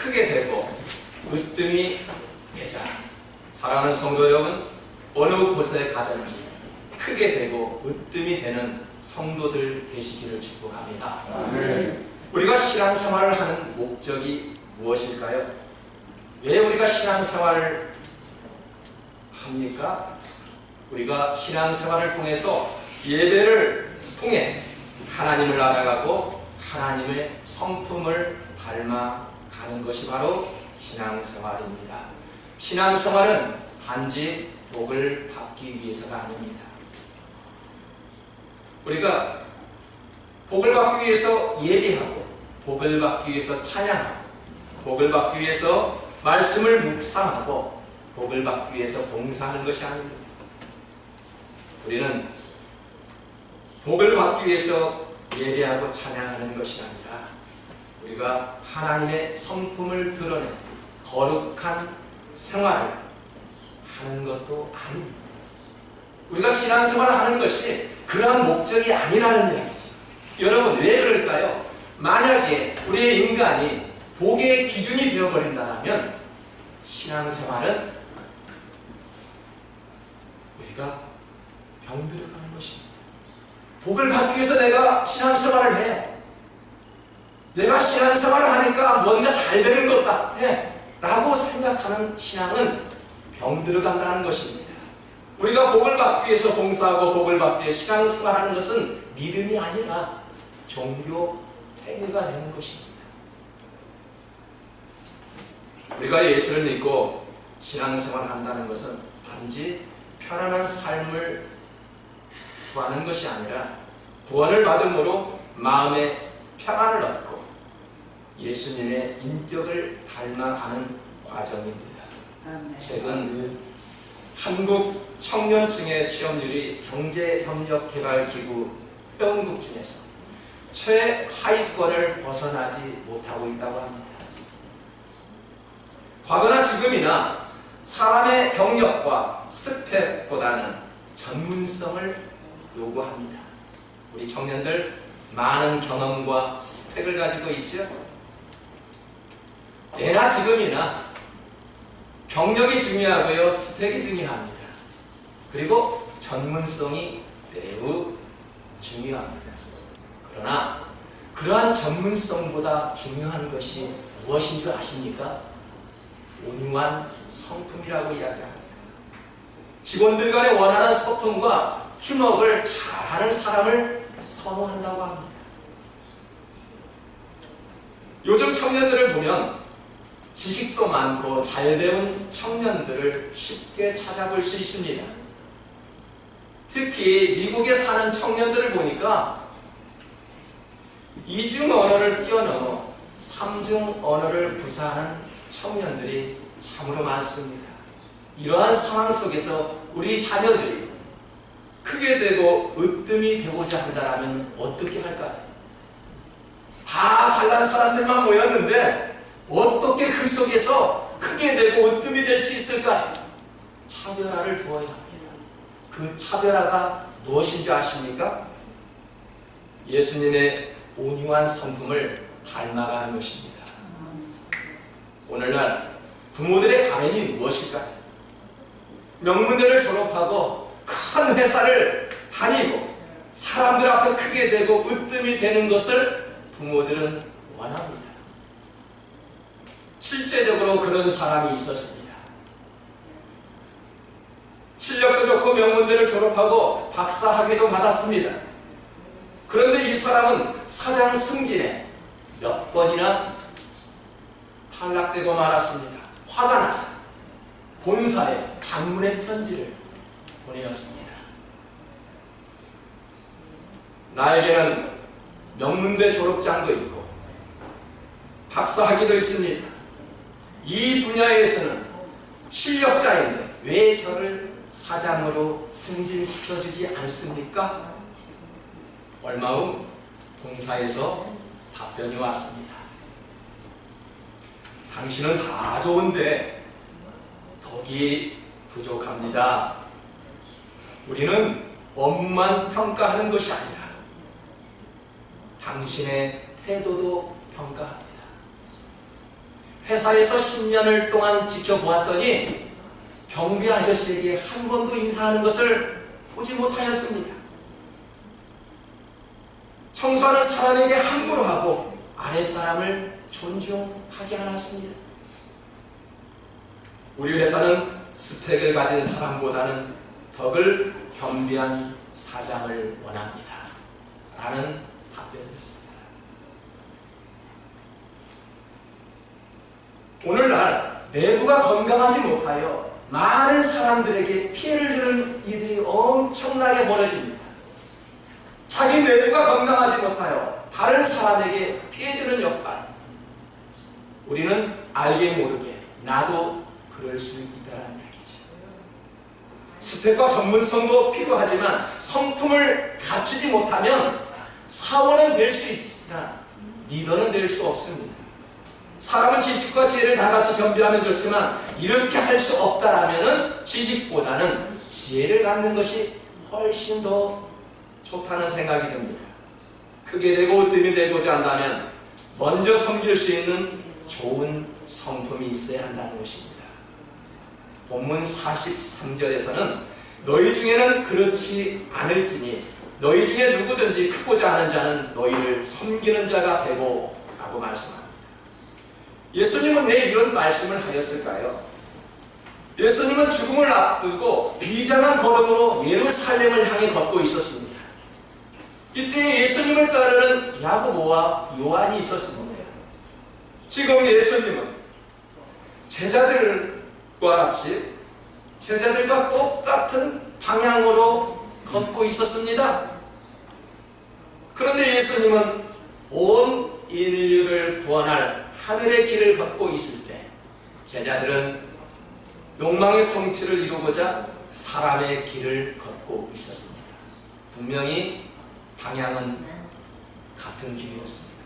크게 되고 으뜸이 되자. 사랑하는 성도 여러분, 어느 곳에 가든지 크게 되고 으뜸이 되는 성도들 되시기를 축복합니다. 우리가 신앙생활을 하는 목적이 무엇일까요? 왜 우리가 신앙생활을 합니까? 우리가 신앙생활을 통해서 예배를 통해 하나님을 알아가고 하나님의 성품을 닮아가는 것이 바로 신앙생활입니다. 신앙생활은 단지 복을 받기 위해서가 아닙니다. 우리가 복을 받기 위해서 예배하고, 복을 받기 위해서 찬양하고, 복을 받기 위해서 말씀을 묵상하고, 복을 받기 위해서 봉사하는 것이 아닙니다. 우리는 복을 받기 위해서 예배하고 찬양하는 것이 아니라 우리가 하나님의 성품을 드러내 거룩한 생활을 하는 것도 아닙니다. 우리가 신앙생활을 하는 것이 그러한 목적이 아니라는 이야기죠. 여러분, 왜 그럴까요? 만약에 우리의 인간이 복의 기준이 되어버린다면 신앙생활은 우리가 병들어가는 것입니다. 복을 받기 위해서 내가 신앙생활을 해. 내가 신앙생활을 하니까 뭔가 잘 되는 것 같아 라고 생각하는 신앙은 병들어간다는 것입니다. 우리가 복을 받기 위해서 봉사하고 복을 받기 위해 신앙생활하는 것은 믿음이 아니라 종교 행위가 되는 것입니다. 우리가 예수를 믿고 신앙생활을 한다는 것은 단지 편안한 삶을 구하는 것이 아니라 구원을 받음으로 마음의 평안을 얻고 예수님의 인격을 닮아가는 과정입니다. 최근 한국 청년층의 취업률이 경제협력개발기구 회원국 중에서 최하위권을 벗어나지 못하고 있다고 합니다. 과거나 지금이나 사람의 경력과 스펙보다는 전문성을 요구합니다. 우리 청년들 많은 경험과 스펙을 가지고 있죠? 예나 지금이나 경력이 중요하고요, 스펙이 중요합니다. 그리고 전문성이 매우 중요합니다. 그러나 그러한 전문성보다 중요한 것이 무엇인 줄 아십니까? 온유한 성품이라고 이야기합니다. 직원들 간의 원활한 소통과 팀워크를 잘하는 사람을 선호한다고 합니다. 요즘 청년들을 보면 지식도 많고 잘 배운 청년들을 쉽게 찾아볼 수 있습니다. 특히 미국에 사는 청년들을 보니까 이중 언어를 뛰어넘어 삼중 언어를 구사하는 청년들이 참으로 많습니다. 이러한 상황 속에서 우리 자녀들이 크게 되고 으뜸이 되고자 한다면 어떻게 할까요? 다 잘난 사람들만 모였는데 어떻게 그 속에서 크게 되고 으뜸이 될 수 있을까요? 차별화를 두어야 합니다. 그 차별화가 무엇인지 아십니까? 예수님의 온유한 성품을 닮아가는 것입니다. 오늘날 부모들의 가면이 무엇일까요? 명문대를 졸업하고 큰 회사를 다니고 사람들 앞에서 크게 되고 으뜸이 되는 것을 부모들은 원합니다. 실제적으로 그런 사람이 있었습니다. 실력도 좋고 명문대를 졸업하고 박사학위도 받았습니다. 그런데 이 사람은 사장 승진에 몇 번이나 탈락되고 말았습니다. 화가 나자 본사에 장문의 편지를 보내었습니다. 나에게는 명문대 졸업장도 있고 박사학위도 있습니다. 이 분야에서는 실력자인데 왜 저를 사장으로 승진시켜주지 않습니까? 얼마 후 본사에서 답변이 왔습니다. 당신은 다 좋은데 덕이 부족합니다. 우리는 업무만 평가하는 것이 아니라 당신의 태도도 평가합니다. 회사에서 10년을 동안 지켜보았더니 경비 아저씨에게 한 번도 인사하는 것을 보지 못하였습니다. 청소하는 사람에게 함부로 하고 아랫사람을 존중하지 않았습니다. 우리 회사는 스펙을 가진 사람보다는 덕을 겸비한 사장을 원합니다. 라는 답변이었습니다. 오늘날 내부가 건강하지 못하여 많은 사람들에게 피해를 주는 일들이 엄청나게 벌어집니다. 자기 내부가 건강하지 못하여 다른 사람에게 피해 주는 역할. 우리는 알게 모르게 나도 그럴 수 있다는 얘기죠. 스펙과 전문성도 필요하지만 성품을 갖추지 못하면 사원은 될 수 있으나 리더는 될 수 없습니다. 사람은 지식과 지혜를 다 같이 겸비하면 좋지만 이렇게 할 수 없다라면 지식보다는 지혜를 갖는 것이 훨씬 더 좋다는 생각이 듭니다. 크게 되고 으뜸이 되고자 한다면 먼저 섬길 수 있는 좋은 성품이 있어야 한다는 것입니다. 본문 43절에서는 너희 중에는 그렇지 않을지니 너희 중에 누구든지 크고자 하는 자는 너희를 섬기는 자가 되고 라고 말씀합니다. 예수님은 왜 이런 말씀을 하였을까요? 예수님은 죽음을 앞두고 비장한 걸음으로 예루살렘을 향해 걷고 있었습니다. 이때 예수님을 따르는 야고보와 요한이 있었습니다. 지금 예수님은 제자들과 똑같은 방향으로 걷고 있었습니다. 그런데 예수님은 온 인류를 구원할 하늘의 길을 걷고 있을 때 제자들은 욕망의 성취를 이루고자 사람의 길을 걷고 있었습니다. 분명히 방향은 같은 길이었습니다.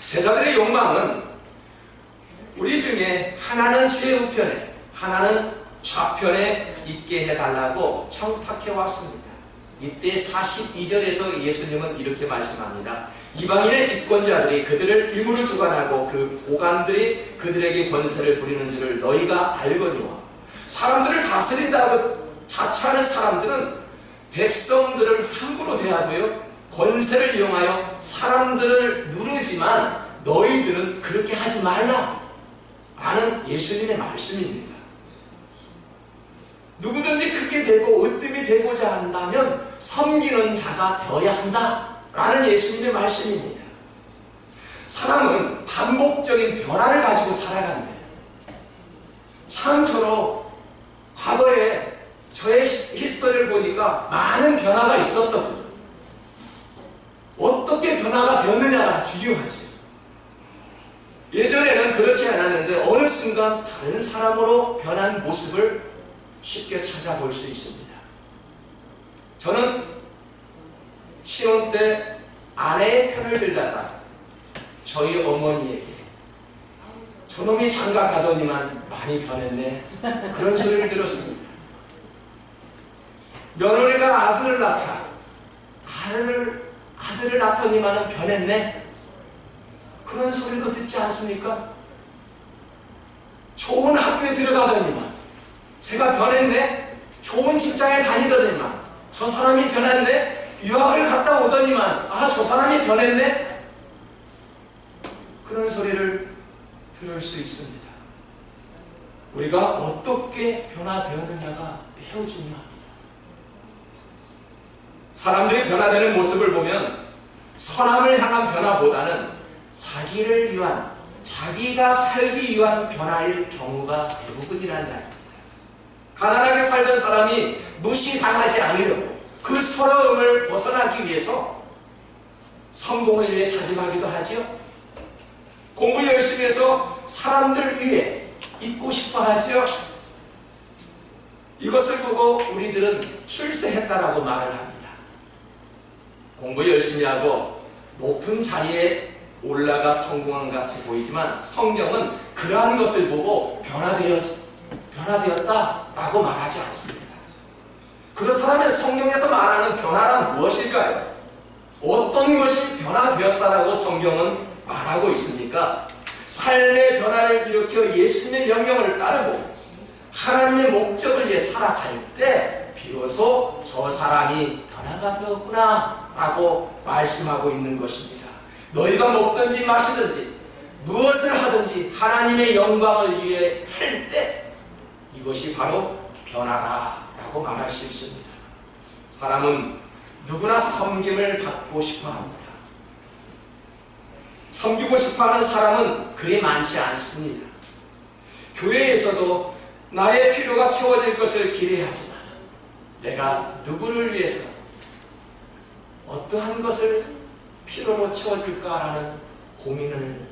제자들의 욕망은 우리 중에 하나는 주의 우편에 하나는 좌편에 있게 해달라고 청탁해 왔습니다. 이때 42절에서 예수님은 이렇게 말씀합니다. 이방인의 집권자들이 그들을 임으로 주관하고 그 고관들이 그들에게 권세를 부리는 줄을 너희가 알거니와 사람들을 다스린다고 자처하는 사람들은 백성들을 함부로 대하고요 권세를 이용하여 사람들을 누르지만 너희들은 그렇게 하지 말라 라는 예수님의 말씀입니다. 누구든지 크게 되고 으뜸이 되고자 한다면 섬기는 자가 되어야 한다 라는 예수님의 말씀입니다. 사람은 반복적인 변화를 가지고 살아간대요. 참 저로 과거에 저의 히스토리를 보니까 많은 변화가 있었더군요. 어떻게 변화가 되었느냐가 중요하죠. 예전에는 그렇지 않았는데 어느 순간 다른 사람으로 변한 모습을 쉽게 찾아볼 수 있습니다. 저는 신혼 때 아내의 편을 들다가 저희 어머니에게 저놈이 장가 가더니만 많이 변했네 그런 소리를 들었습니다. 며느리가 아들을 낳자 아들을 낳더니만은 변했네 그런 소리도 듣지 않습니까? 좋은 학교에 들어가더니만 제가 변했네 좋은 직장에 다니더니만 저 사람이 변했네 유학을 갔다 오더니만 저 사람이 변했네 그런 소리를 들을 수 있습니다. 우리가 어떻게 변화되었느냐가 매우 중요합니다. 사람들이 변화되는 모습을 보면 선함을 향한 변화보다는 자기를 위한 자기가 살기 위한 변화일 경우가 대부분이라는 이야기입니다. 가난하게 살던 사람이 무시당하지 않으려고 그 서러움을 벗어나기 위해서 성공을 위해 다짐하기도 하지요. 공부 열심히 해서 사람들 위해 있고 싶어 하지요. 이것을 보고 우리들은 출세했다라고 말을 합니다. 공부 열심히 하고 높은 자리에 올라가 성공한 같이 보이지만 성경은 그러한 것을 보고 변화되었다라고 말하지 않습니다. 그렇다면 성경에서 말하는 변화란 무엇일까요? 어떤 것이 변화되었다라고 성경은 말하고 있습니까? 삶의 변화를 변화를 일으켜 예수님의 명령을 따르고 하나님의 목적을 위해 살아갈 때 비로소 저 사람이 변화가 되었구나 라고 말씀하고 있는 것입니다. 너희가 먹든지 마시든지 무엇을 하든지 하나님의 영광을 위해 할 때 이것이 바로 변화다 라고 말할 수 있습니다. 사람은 누구나 섬김을 받고 싶어 합니다. 섬기고 싶어하는 사람은 그리 많지 않습니다. 교회에서도 나의 필요가 채워질 것을 기대하지만 내가 누구를 위해서 어떠한 것을 필요로 채워줄까라는 고민을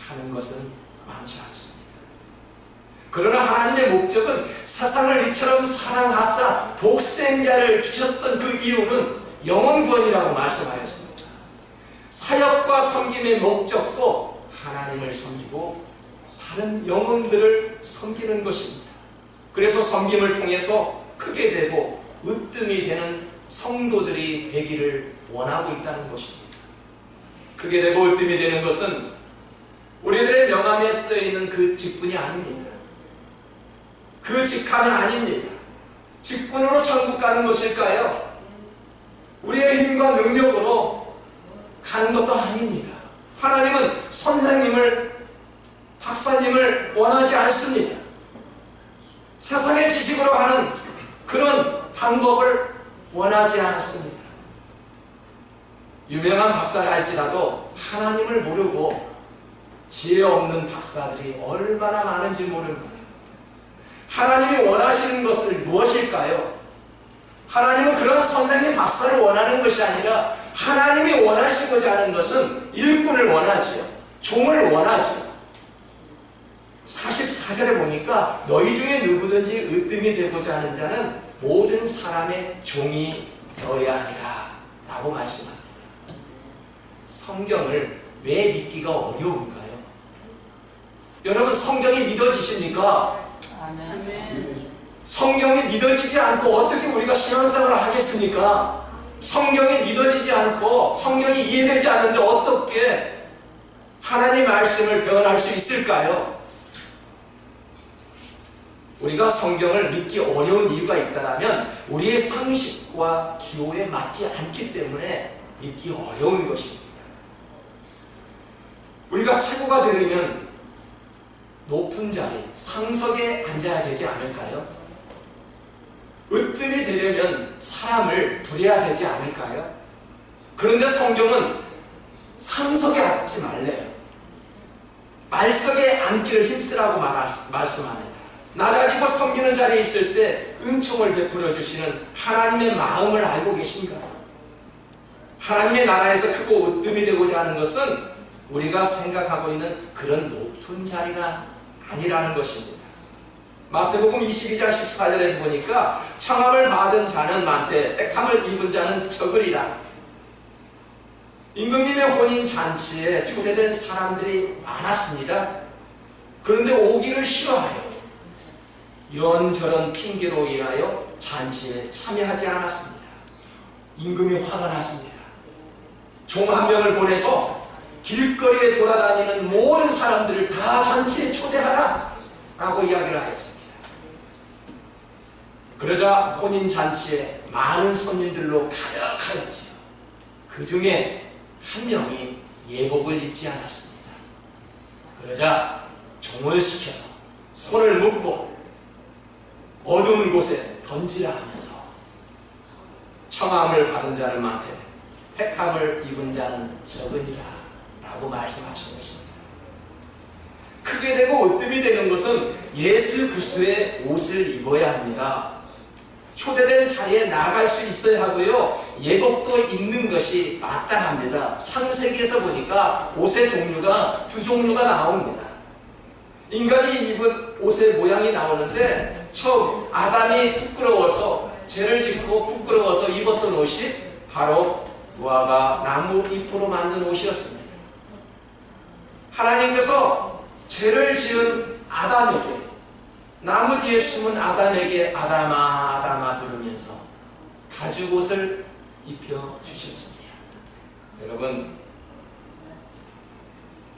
하는 것은 많지 않습니다. 그러나 하나님의 목적은 세상을 이처럼 사랑하사 독생자를 주셨던 그 이유는 영혼 구원이라고 말씀하였습니다. 사역과 섬김의 목적도 하나님을 섬기고 다른 영혼들을 섬기는 것입니다. 그래서 섬김을 통해서 크게 되고 으뜸이 되는 성도들이 되기를 원하고 있다는 것입니다. 크게 되고 으뜸이 되는 것은 우리들의 명함에 쓰여있는 그 직분이 아닙니다. 그 직함이 아닙니다. 직분으로 천국 가는 것일까요? 우리의 힘과 능력으로 가는 것도 아닙니다. 하나님은 선생님을, 박사님을 원하지 않습니다. 세상의 지식으로 하는 그런 방법을 원하지 않습니다. 유명한 박사를 할지라도 하나님을 모르고 지혜 없는 박사들이 얼마나 많은지 모릅니다. 하나님이 원하시는 것은 무엇일까요? 하나님은 그런 선생님 박사를 원하는 것이 아니라 하나님이 원하시고자 하는 것은 일꾼을 원하지요. 종을 원하지요. 44절에 보니까 너희 중에 누구든지 으뜸이 되고자 하는 자는 모든 사람의 종이 되어야 하리라 라고 말씀합니다. 성경을 왜 믿기가 어려운가요? 여러분, 성경이 믿어지십니까? 아멘. 성경이 믿어지지 않고 어떻게 우리가 신앙생활을 하겠습니까? 성경이 믿어지지 않고 성경이 이해되지 않는데 어떻게 하나님 말씀을 표현할 수 있을까요? 우리가 성경을 믿기 어려운 이유가 있다면 우리의 상식과 기호에 맞지 않기 때문에 믿기 어려운 것입니다. 우리가 최고가 되려면 높은 자리, 상석에 앉아야 되지 않을까요? 으뜸이 되려면 사람을 부려야 되지 않을까요? 그런데 성경은 상석에 앉지 말래요. 말석에 앉기를 힘쓰라고 말씀합니다. 낮아지고 섬기는 자리에 있을 때 은총을 베풀어 주시는 하나님의 마음을 알고 계신가요? 하나님의 나라에서 크고 으뜸이 되고자 하는 것은 우리가 생각하고 있는 그런 높은 자리가 아니라는 것입니다. 마태복음 22장 14절에서 보니까 청함을 받은 자는 많되 택함을 입은 자는 적으리라. 임금님의 혼인 잔치에 초대된 사람들이 많았습니다. 그런데 오기를 싫어하여 이런저런 핑계로 인하여 잔치에 참여하지 않았습니다. 임금이 화가 났습니다. 종 한 명을 보내서 길거리에 돌아다니는 모든 사람들을 다 잔치에 초대하라 라고 이야기를 하였습니다. 그러자 혼인 잔치에 많은 손님들로 가득하였지요. 그 중에 한 명이 예복을 입지 않았습니다. 그러자 종을 시켜서 손을 묶고 어두운 곳에 던지라 하면서 청함을 받은 자는 많되 택함을 입은 자는 적으니라 라고 말씀하신 것입니다. 크게 되고 으뜸이 되는 것은 예수 그리스도의 옷을 입어야 합니다. 초대된 자리에 나갈 수 있어야 하고요. 예복도 입는 것이 마땅합니다. 창세기에서 보니까 옷의 종류가 두 종류가 나옵니다. 인간이 입은 옷의 모양이 나오는데 처음 아담이 부끄러워서 죄를 짓고 부끄러워서 입었던 옷이 바로 무화과 나무 잎으로 만든 옷이었습니다. 하나님께서 죄를 지은 아담에게 나무 뒤에 숨은 아담에게 아담아 아담아 부르면서 가죽옷을 입혀주셨습니다. 여러분,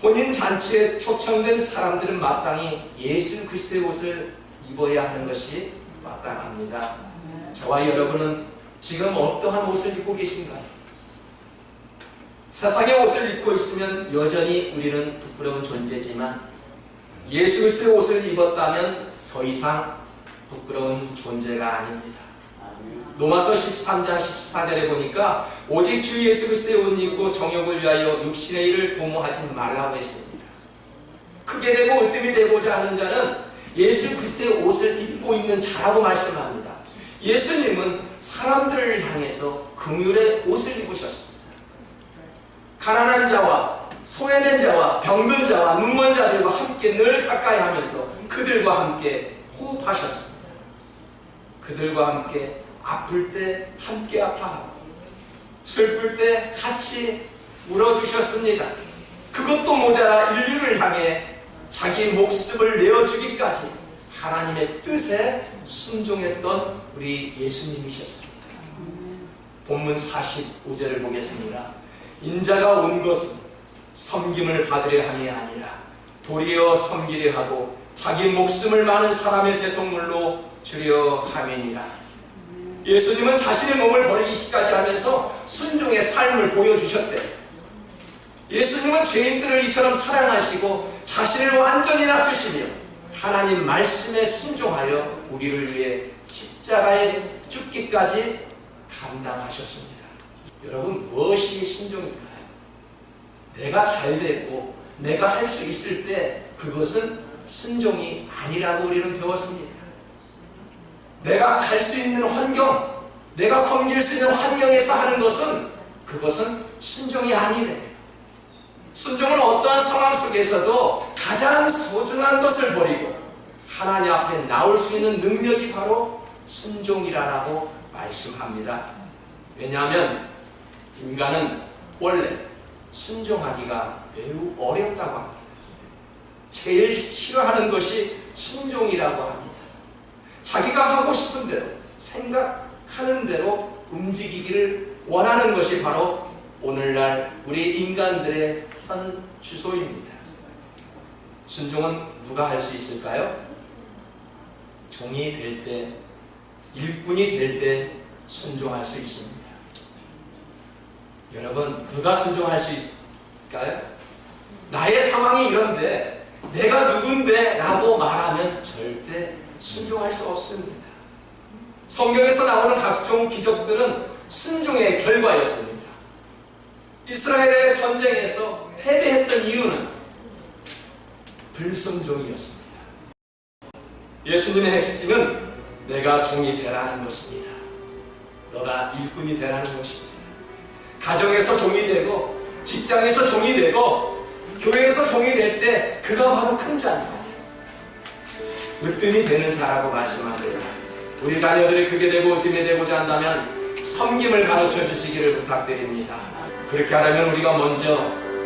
혼인 잔치에 초청된 사람들은 마땅히 예수 그리스도의 옷을 입어야 하는 것이 마땅합니다. 저와 여러분은 지금 어떠한 옷을 입고 계신가요? 세상의 옷을 입고 있으면 여전히 우리는 부끄러운 존재지만 예수 그리스도의 옷을 입었다면 더 이상 부끄러운 존재가 아닙니다. 로마서 13장 14절에 보니까 오직 주 예수 그리스도의 옷 입고 정욕을 위하여 육신의 일을 도모하지 말라고 했습니다. 크게 되고 으뜸이 되고자 하는 자는 예수 그리스도의 옷을 입고 있는 자라고 말씀합니다. 예수님은 사람들을 향해서 긍휼의 옷을 입으셨습니다. 가난한 자와 소외된 자와 병든 자와 눈먼 자들과 함께 늘 가까이 하면서 그들과 함께 호흡하셨습니다. 그들과 함께 아플 때 함께 아파하고 슬플 때 같이 울어주셨습니다. 그것도 모자라 인류를 향해 자기 목숨을 내어주기까지 하나님의 뜻에 순종했던 우리 예수님이셨습니다. 본문 45절을 보겠습니다. 인자가 온 것은 섬김을 받으려 함이 아니라 도리어 섬기려 하고 자기 목숨을 많은 사람의 대속물로 주려 함이니라. 예수님은 자신의 몸을 버리기까지 하면서 순종의 삶을 보여주셨대요. 예수님은 죄인들을 이처럼 사랑하시고 자신을 완전히 낮추시며 하나님 말씀에 순종하여 우리를 위해 십자가에 죽기까지 감당하셨습니다. 여러분, 무엇이 순종일까요? 내가 잘 되고 내가 할 수 있을 때 그것은 순종이 아니라고 우리는 배웠습니다. 내가 갈 수 있는 환경, 내가 섬길 수 있는 환경에서 하는 것은 그것은 순종이 아니래. 순종은 어떠한 상황 속에서도 가장 소중한 것을 버리고 하나님 앞에 나올 수 있는 능력이 바로 순종이라고 말씀합니다. 왜냐하면 인간은 원래 순종하기가 매우 어렵다고 합니다. 제일 싫어하는 것이 순종이라고 합니다. 자기가 하고 싶은 대로 생각하는 대로 움직이기를 원하는 것이 바로 오늘날 우리 인간들의 현 주소입니다. 순종은 누가 할 수 있을까요? 종이 될 때, 일꾼이 될 때 순종할 수 있습니다. 여러분, 누가 순종할 수 있을까요? 나의 상황이 이런데 내가 누군데 라고 말하면 절대 순종할 수 없습니다. 성경에서 나오는 각종 기적들은 순종의 결과였습니다. 이스라엘의 전쟁에서 패배했던 이유는 불순종이었습니다. 예수님의 핵심은 내가 종이 되라는 것입니다. 너가 일꾼이 되라는 것입니다. 가정에서 종이 되고 직장에서 종이 되고 교회에서 종이 될 때 그가 바로 큰 자입니다. 으뜸이 되는 자라고 말씀합니다. 우리 자녀들이 크게 되고 으뜸이 되고자 한다면 섬김을 가르쳐 주시기를 부탁드립니다. 그렇게 하려면 우리가 먼저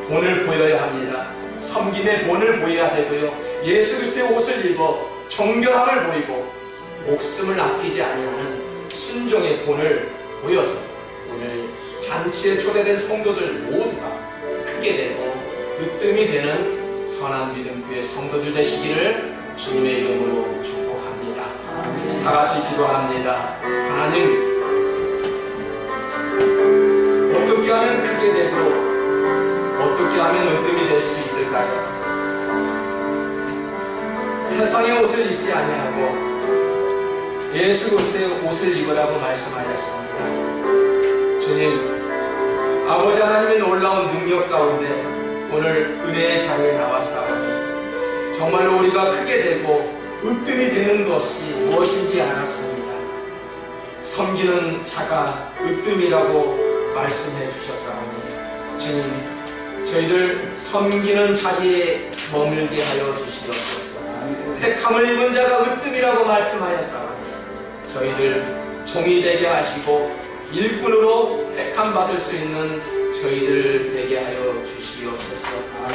본을 보여야 합니다. 섬김의 본을 보여야 되고요. 예수 그리스도의 옷을 입어 정결함을 보이고 목숨을 아끼지 아니하는 순종의 본을 보여서 오늘 잔치에 초대된 성도들 모두가 크게 되고 으뜸이 되는 선한 믿음교회 성도들 되시기를 주님의 이름으로 축복합니다. 다 같이 기도합니다. 하나님, 어떻게 하면 크게 되고 어떻게 하면 으뜸이 될 수 있을까요? 세상의 옷을 입지 아니하고 예수 그리스도의 옷을 입으라고 말씀하셨습니다. 주님, 아버지 하나님의 놀라운 능력 가운데 오늘 은혜의 자리에 나왔사오니 정말로 우리가 크게 되고 으뜸이 되는 것이 무엇인지 알았습니다. 섬기는 자가 으뜸이라고 말씀해 주셨사오니 주님, 저희들 섬기는 자리에 머물게 하여 주시옵소서. 택함을 입은 자가 으뜸이라고 말씀하였사오니 저희들 종이 되게 하시고 일꾼으로 택함 받을 수 있는 저희들 되게 하여 주시옵소서.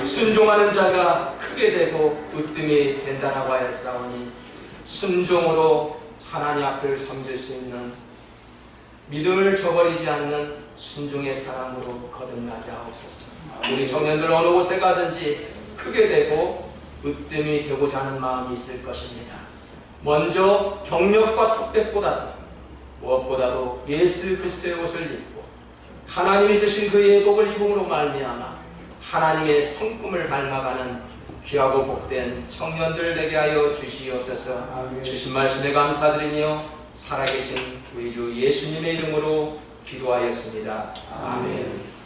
순종하는 자가 크게 되고 으뜸이 된다라고 하였사오니 순종으로 하나님 앞을 섬길 수 있는 믿음을 저버리지 않는 순종의 사랑으로 거듭나게 하옵소서. 우리 청년들 어느 곳에 가든지 크게 되고 으뜸이 되고자 하는 마음이 있을 것입니다. 먼저 경력과 스펙보다도 무엇보다도 예수 그리스도의 옷을 입고 하나님이 주신 그 예복을 입음으로 말미암아 하나님의 성품을 닮아가는 귀하고 복된 청년들 되게 하여 주시옵소서. 아멘. 주신 말씀에 감사드리며 살아계신 우리 주 예수님의 이름으로 기도하였습니다. 아멘.